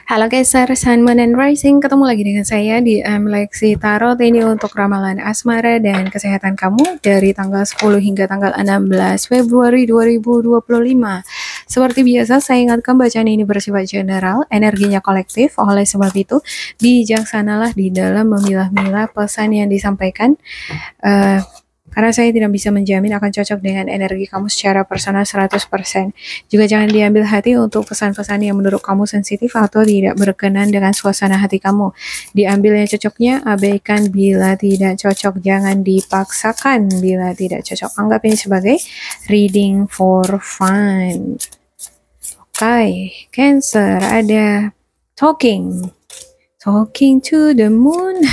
Halo Cancer, Sun, Moon, and Rising. Ketemu lagi dengan saya di Lexi Tarot. Ini untuk ramalan asmara dan kesehatan kamu dari tanggal 10 hingga tanggal 16 Februari 2025. Seperti biasa, saya ingatkan bacaan ini bersifat general, energinya kolektif. Oleh sebab itu, bijaksanalah di dalam memilah-milah pesan yang disampaikan. Karena saya tidak bisa menjamin akan cocok dengan energi kamu secara personal 100%. Juga jangan diambil hati untuk pesan-pesan yang menurut kamu sensitif atau tidak berkenan dengan suasana hati kamu. Diambil yang cocoknya, abaikan bila tidak cocok. Jangan dipaksakan bila tidak cocok. Anggap ini sebagai reading for fun. Oke, Cancer, ada talking to the moon.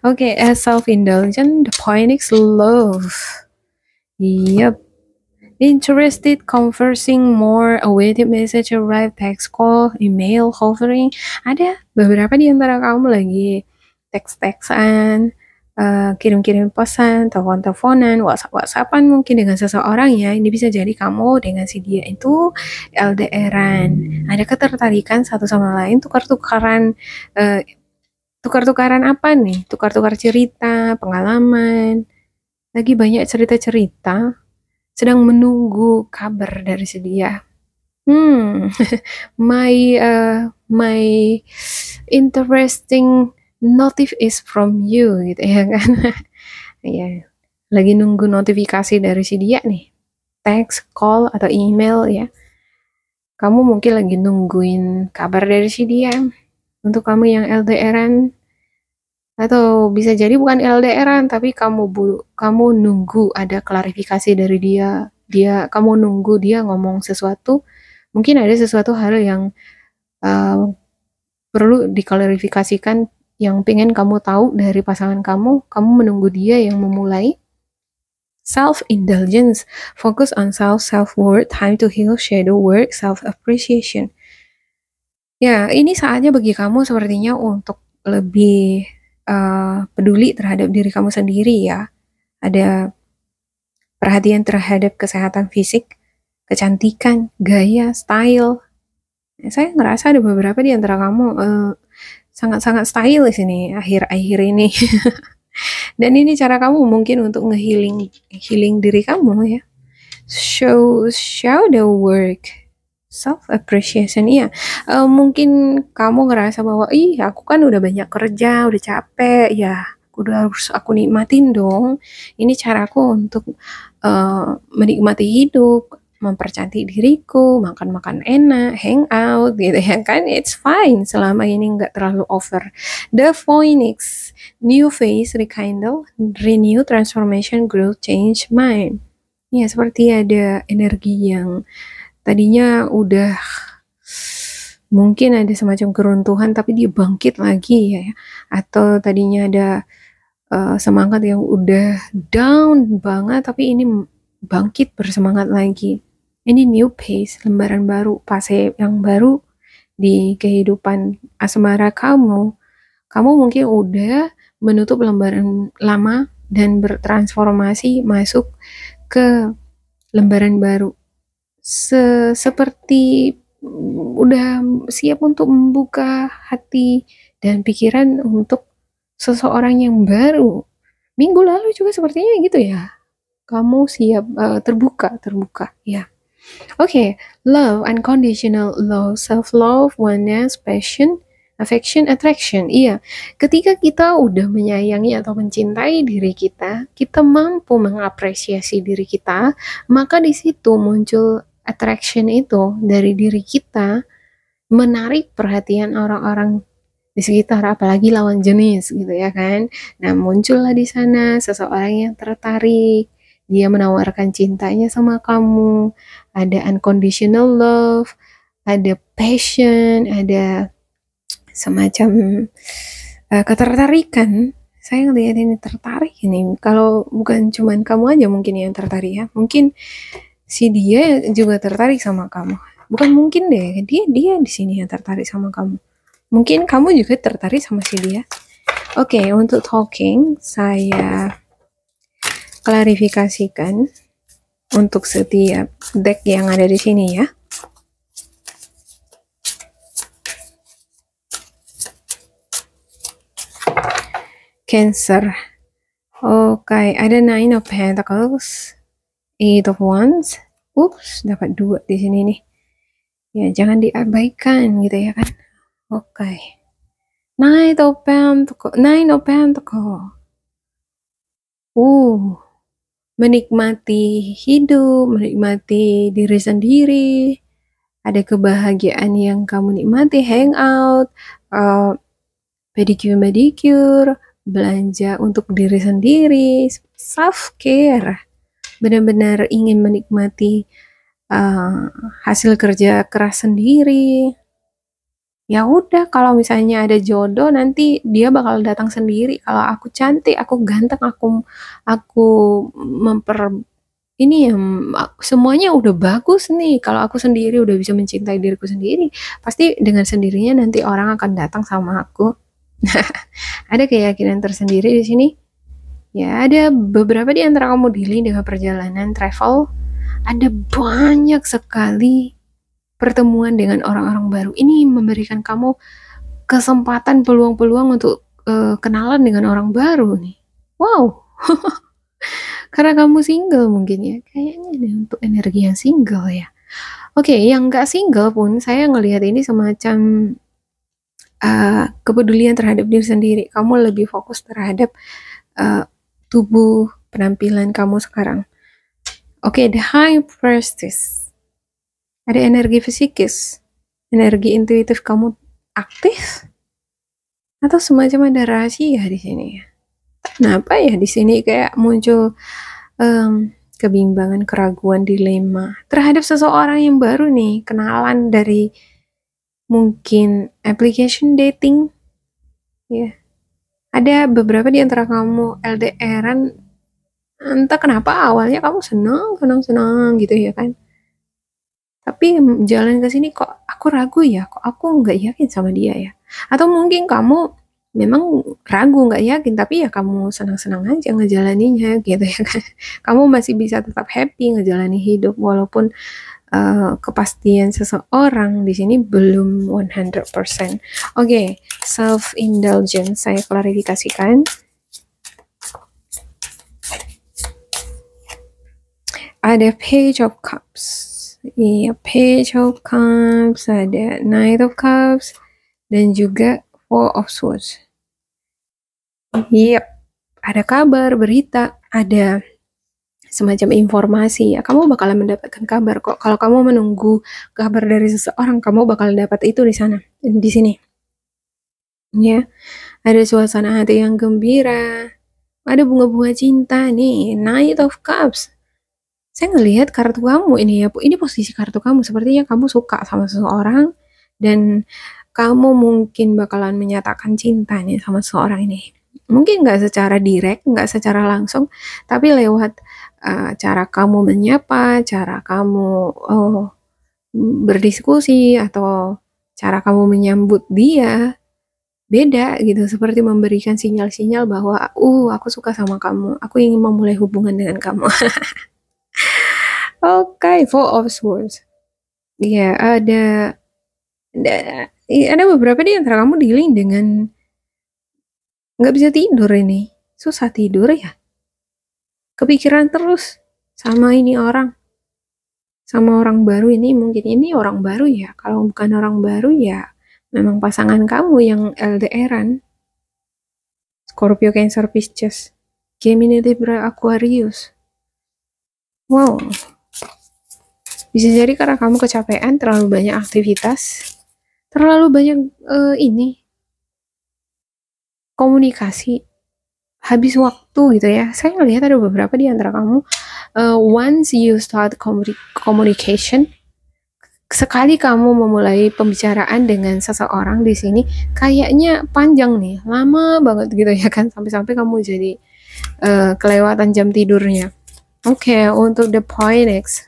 Okay, as self-indulgent, the point is love. Yep. Interested, conversing more, awaited message arrive, text call, email, hovering. Ada beberapa di antara kamu lagi teks-teksan, kirim-kirim pesan, telepon-teleponan, WhatsApp-WhatsAppan mungkin dengan seseorang ya. Ini bisa jadi kamu dengan si dia itu LDRan. Ada ketertarikan satu sama lain, tukar-tukaran apa nih? Tukar-tukar cerita, pengalaman. Lagi banyak cerita-cerita, sedang menunggu kabar dari si dia. My interesting notif is from you gitu ya kan. Ya, lagi nunggu notifikasi dari si dia nih. Text, call, atau email ya. Kamu mungkin lagi nungguin kabar dari si dia. Untuk kamu yang LDRan, atau bisa jadi bukan LDRan tapi kamu nunggu ada klarifikasi dari dia. Kamu nunggu dia ngomong sesuatu. Mungkin ada sesuatu hal yang perlu diklarifikasikan yang pengen kamu tahu dari pasangan kamu. Kamu menunggu dia yang memulai. Self-indulgence, focus on self-worth, time to heal, shadow work, self-appreciation. Ya, ini saatnya bagi kamu sepertinya untuk lebih peduli terhadap diri kamu sendiri ya. Ada perhatian terhadap kesehatan fisik, kecantikan, gaya, style. Saya ngerasa ada beberapa di antara kamu sangat-sangat stylish ini akhir-akhir ini. Dan ini cara kamu mungkin untuk healing diri kamu ya. Show the work, self appreciation. Iya, mungkin kamu ngerasa bahwa aku kan udah banyak kerja, udah capek ya, harus aku nikmatin dong. Ini caraku untuk menikmati hidup, mempercantik diriku, makan-makan enak, hang out gitu ya kan. It's fine selama ini nggak terlalu over. The Phoenix, new phase, rekindle, renew, transformation, growth, change, mind. Ya, seperti ada energi yang tadinya udah mungkin ada semacam keruntuhan tapi dia bangkit lagi ya. Atau tadinya ada semangat yang udah down banget tapi ini bangkit bersemangat lagi. Ini new pace, lembaran baru, fase yang baru di kehidupan asmara kamu. Kamu mungkin udah menutup lembaran lama dan bertransformasi masuk ke lembaran baru. Seperti udah siap untuk membuka hati dan pikiran untuk seseorang yang baru. Minggu lalu juga sepertinya gitu ya. Kamu siap terbuka ya. Oke, love, unconditional love, self-love, oneness, passion, affection, attraction. Iya, ketika kita udah menyayangi atau mencintai diri kita mampu mengapresiasi diri kita, maka di situ muncul attraction itu dari diri kita, menarik perhatian orang-orang di sekitar, apalagi lawan jenis gitu ya kan. Nah, muncullah di sana seseorang yang tertarik, dia menawarkan cintanya sama kamu, ada unconditional love, ada passion, ada semacam ketertarikan. Saya ngeliat ini tertarik ini. Kalau bukan cuman kamu aja mungkin yang tertarik ya, mungkin si dia juga tertarik sama kamu. Bukan mungkin deh, dia di sini yang tertarik sama kamu. Mungkin kamu juga tertarik sama si dia. Oke, untuk talking saya klarifikasikan untuk setiap deck yang ada di sini ya. Cancer. Oke, ada Nine of Pentacles, Eight of Wands. Ups, dapat 2 di sini nih. Ya, jangan diabaikan gitu ya kan. Oke. Nine of Pentacles. Menikmati hidup, menikmati diri sendiri. Ada kebahagiaan yang kamu nikmati, hangout, pedicure, belanja untuk diri sendiri, self care. Benar-benar ingin menikmati hasil kerja keras sendiri. Ya udah, kalau misalnya ada jodoh nanti dia bakal datang sendiri. Kalau aku cantik, aku ganteng, aku ini ya, semuanya udah bagus nih. Kalau aku sendiri udah bisa mencintai diriku sendiri, pasti dengan sendirinya nanti orang akan datang sama aku. Ada keyakinan tersendiri di sini. Ya, ada beberapa di antara kamu dealing dengan perjalanan travel. Ada banyak sekali pertemuan dengan orang-orang baru. Ini memberikan kamu kesempatan, peluang-peluang untuk kenalan dengan orang baru nih. Wow. Karena kamu single mungkin ya. Kayaknya nih untuk energi yang single ya. Oke, yang nggak single pun saya ngelihat ini semacam kepedulian terhadap diri sendiri. Kamu lebih fokus terhadap tubuh, penampilan kamu sekarang. Oke, the High Priestess. Ada energi fisikis, energi intuitif kamu aktif, atau semacam ada rahasia di sini ya. Kenapa ya di sini kayak muncul kebimbangan, keraguan, dilema terhadap seseorang yang baru nih, kenalan dari mungkin application dating ya. Ada beberapa di antara kamu LDR-an, entah kenapa awalnya kamu senang gitu ya kan. Tapi jalan ke sini kok aku ragu ya, kok aku nggak yakin sama dia ya. Atau mungkin kamu memang ragu, nggak yakin, tapi ya kamu senang-senang aja ngejalaninnya gitu ya kan. Kamu masih bisa tetap happy ngejalani hidup walaupun kepastian seseorang di sini belum 100%. Oke, self indulgence saya klarifikasikan. Ada Page of Cups. Iya, Page of Cups, ada Knight of Cups, dan juga Four of Swords. Yep, ada kabar, berita, ada semacam informasi ya. Kamu bakalan mendapatkan kabar kok. Kalau kamu menunggu kabar dari seseorang, kamu bakal dapat itu di sana, di sini. Ya, ada suasana hati yang gembira, ada bunga-bunga cinta nih, Knight of Cups. Saya ngelihat kartu kamu ini ya, ini posisi kartu kamu, sepertinya kamu suka sama seseorang dan kamu mungkin bakalan menyatakan cinta nih sama seseorang ini. Mungkin nggak secara direct, nggak secara langsung, tapi lewat cara kamu menyapa, cara kamu berdiskusi, atau cara kamu menyambut dia, beda gitu, seperti memberikan sinyal-sinyal bahwa aku suka sama kamu, aku ingin memulai hubungan dengan kamu. Oke, Four of Swords. Iya, ada beberapa di antara kamu dealing dengan nggak bisa tidur ini. Susah tidur ya. Kepikiran terus sama ini orang. Sama orang baru ini, mungkin ini orang baru ya. Kalau bukan orang baru ya memang pasangan kamu yang LDR-an. Scorpio, Cancer, Pisces, Gemini, Libra, Aquarius. Wow. Bisa jadi karena kamu kecapean, terlalu banyak aktivitas, terlalu banyak komunikasi, habis waktu gitu ya. Saya ngelihat ada beberapa di antara kamu, once you start communication, sekali kamu memulai pembicaraan dengan seseorang di sini, kayaknya panjang nih, lama banget gitu ya kan, sampai-sampai kamu jadi kelewatan jam tidurnya. Oke, untuk the Phoenix.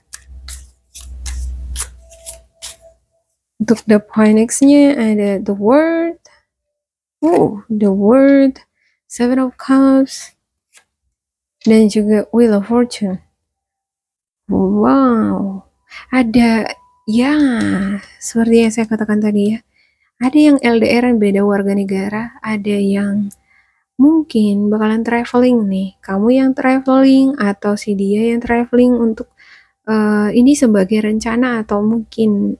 Untuk the Phoenix-nya ada the World. The World, Seven of Cups, dan juga Wheel of Fortune. Wow. Ada ya, seperti yang saya katakan tadi ya. Ada yang LDR, beda warga negara, ada yang mungkin bakalan traveling nih. Kamu yang traveling atau si dia yang traveling untuk ini sebagai rencana atau mungkin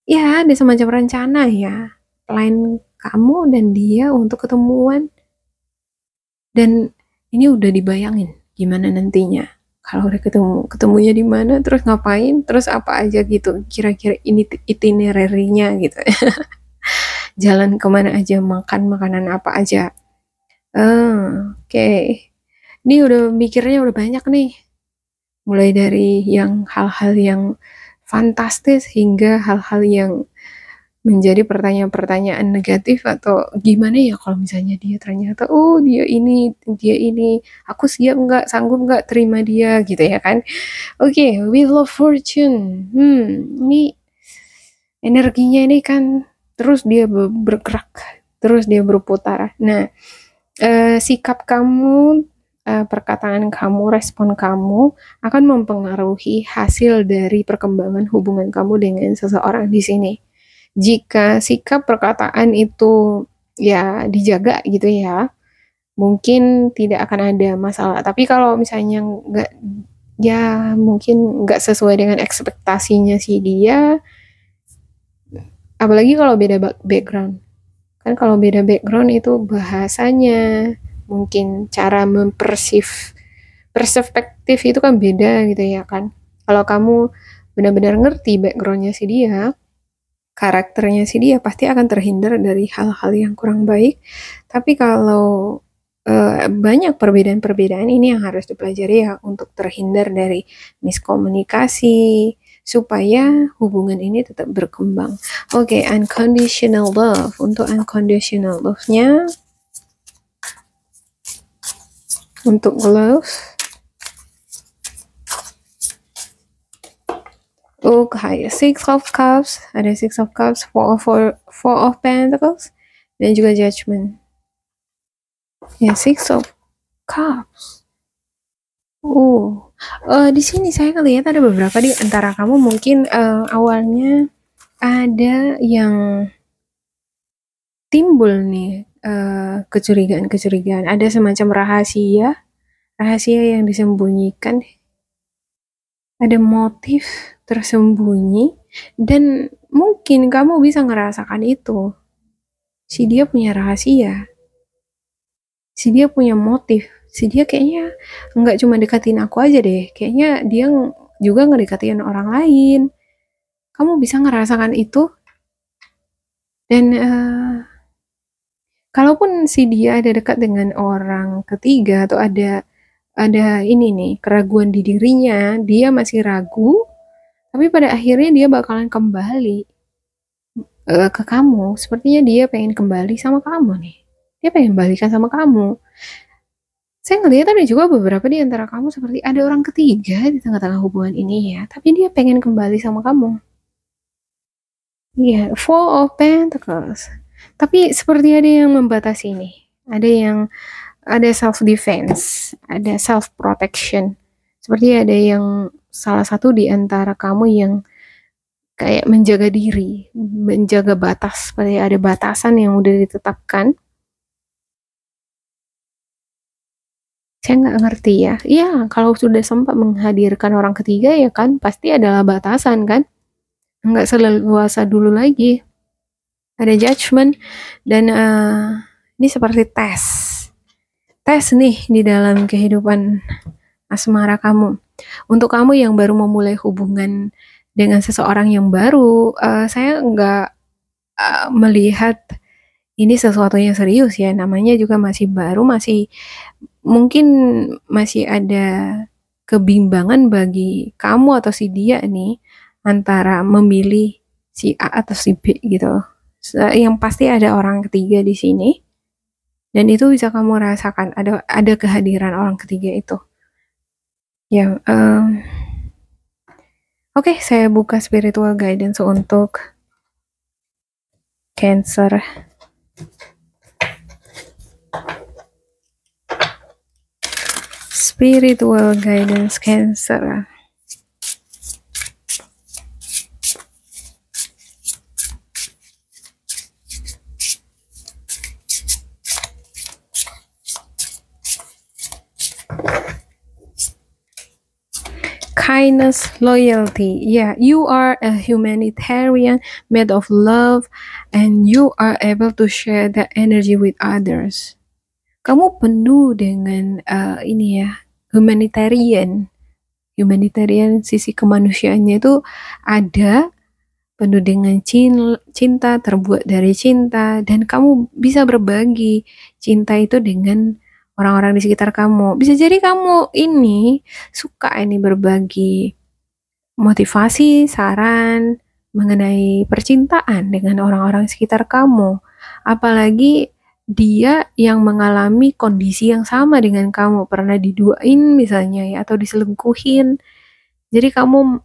ya ada semacam rencana ya. Plan kamu dan dia untuk ketemuan dan ini udah dibayangin gimana nantinya. Kalau udah ketemunya di mana, terus ngapain, terus apa aja gitu. Kira-kira ini itinerary-nya gitu. Jalan kemana aja, makan makanan apa aja. Oke. Ini udah mikirnya udah banyak nih. Mulai dari yang hal-hal yang fantastis hingga hal-hal yang menjadi pertanyaan-pertanyaan negatif atau gimana ya kalau misalnya dia ternyata oh dia ini aku siap nggak sanggup nggak terima dia gitu ya kan. Oke, Wheel of Fortune. Ini energinya ini kan terus dia bergerak, terus dia berputar. Nah, sikap kamu, perkataan kamu, respon kamu akan mempengaruhi hasil dari perkembangan hubungan kamu dengan seseorang di sini. Jika sikap perkataan itu ya dijaga gitu ya, mungkin tidak akan ada masalah. Tapi kalau misalnya nggak, ya mungkin nggak sesuai dengan ekspektasinya si dia, apalagi kalau beda background. Kan kalau beda background itu bahasanya, mungkin cara perspektif itu kan beda gitu ya kan. Kalau kamu benar-benar ngerti backgroundnya si dia, karakternya si dia pasti akan terhindar dari hal-hal yang kurang baik. Tapi kalau banyak perbedaan-perbedaan ini yang harus dipelajari ya untuk terhindar dari miskomunikasi supaya hubungan ini tetap berkembang. Oke, unconditional love. Untuk unconditional love-nya, untuk love, kayak Six of Cups, ada Six of Cups, Four of Pentacles, dan juga Judgment. Ya, Six of Cups. Di sini saya ngelihat ada beberapa di antara kamu mungkin awalnya ada yang timbul nih kecurigaan-kecurigaan. Ada semacam rahasia yang disembunyikan. Ada motif tersembunyi dan mungkin kamu bisa ngerasakan itu. Si dia punya rahasia. Si dia punya motif. Si dia kayaknya nggak cuma deketin aku aja deh. Kayaknya dia juga ngedekatin orang lain. Kamu bisa ngerasakan itu. Dan kalaupun si dia ada dekat dengan orang ketiga atau ada ini nih keraguan di dirinya, dia masih ragu, tapi pada akhirnya dia bakalan kembali ke kamu. Sepertinya dia pengen kembali sama kamu nih. Dia pengen balikan sama kamu. Saya ngelihat ada juga beberapa di antara kamu seperti ada orang ketiga di tengah-tengah hubungan ini ya, tapi dia pengen kembali sama kamu. Iya, Four of Pentacles. Tapi seperti ada yang membatasi nih. Ada self defense, ada self protection. Seperti ada yang salah satu di antara kamu yang kayak menjaga diri, menjaga batas, seperti ada batasan yang udah ditetapkan. Saya nggak ngerti ya. Iya, kalau sudah sempat menghadirkan orang ketiga ya kan, pasti adalah batasan kan. Nggak seleluasa dulu lagi. Ada judgment dan ini seperti tes. Tes nih di dalam kehidupan asmara kamu. Untuk kamu yang baru memulai hubungan dengan seseorang yang baru, saya nggak melihat ini sesuatu yang serius ya. Namanya juga masih baru, mungkin masih ada kebimbangan bagi kamu atau si dia nih antara memilih si A atau si B gitu. Yang pasti ada orang ketiga di sini dan itu bisa kamu rasakan ada kehadiran orang ketiga itu. Ya, oke, saya buka spiritual guidance untuk Cancer. Spiritual guidance Cancer. kindness, loyalty. Yeah, you are a humanitarian made of love and you are able to share that energy with others. Kamu penuh dengan ini ya, humanitarian. Humanitarian sisi kemanusiaannya itu ada, penuh dengan cinta, terbuat dari cinta, dan kamu bisa berbagi cinta itu dengan orang-orang di sekitar kamu. Bisa jadi kamu ini suka ini berbagi motivasi, saran mengenai percintaan dengan orang-orang sekitar kamu. Apalagi dia yang mengalami kondisi yang sama dengan kamu, pernah diduain misalnya ya, atau diselingkuhin. Jadi kamu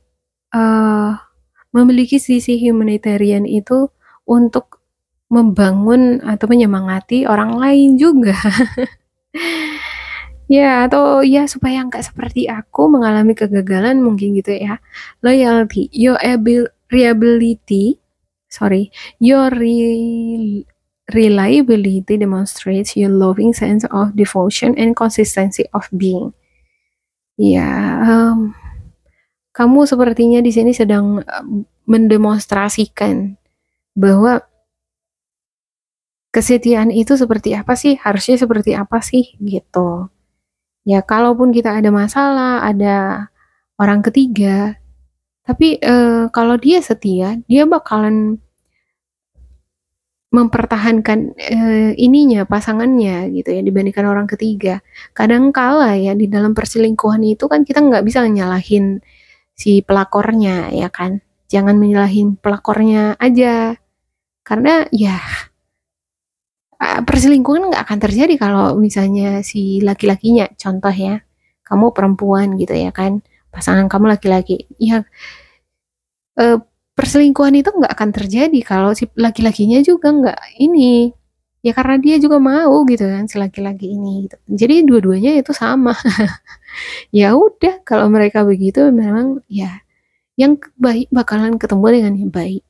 memiliki sisi humanitarian itu untuk membangun atau menyemangati orang lain juga. Ya, atau ya supaya nggak seperti aku mengalami kegagalan mungkin gitu ya. Loyalty, your reliability demonstrates your loving sense of devotion and consistency of being. Ya, kamu sepertinya di sini sedang mendemonstrasikan bahwa kesetiaan itu seperti apa sih, harusnya seperti apa sih gitu. Ya, kalaupun kita ada masalah, ada orang ketiga, tapi kalau dia setia, dia bakalan mempertahankan ininya, pasangannya gitu ya, dibandingkan orang ketiga. Kadang kala ya di dalam perselingkuhan itu kan kita nggak bisa nyalahin si pelakornya ya kan. Jangan menyalahin pelakornya aja. Karena ya perselingkuhan nggak akan terjadi kalau misalnya si laki-lakinya, contoh ya, kamu perempuan gitu ya kan, pasangan kamu laki-laki, ya perselingkuhan itu nggak akan terjadi kalau si laki-lakinya juga nggak ini, ya karena dia juga mau gitu kan si laki-laki ini gitu. Jadi dua-duanya itu sama. Ya udah kalau mereka begitu memang ya yang baik bakalan ketemu dengan yang baik,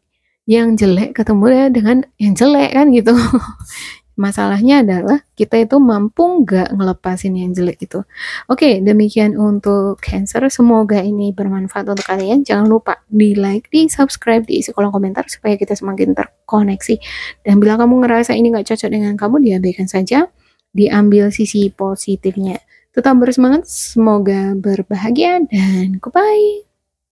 yang jelek ketemu dengan yang jelek kan gitu. Masalahnya adalah kita itu mampu nggak ngelepasin yang jelek itu. Oke, demikian untuk Cancer. Semoga ini bermanfaat untuk kalian. Jangan lupa di like, di subscribe, diisi kolom komentar supaya kita semakin terkoneksi. Dan bila kamu ngerasa ini nggak cocok dengan kamu, diabaikan saja. Diambil sisi positifnya. Tetap bersemangat, semoga berbahagia, dan goodbye.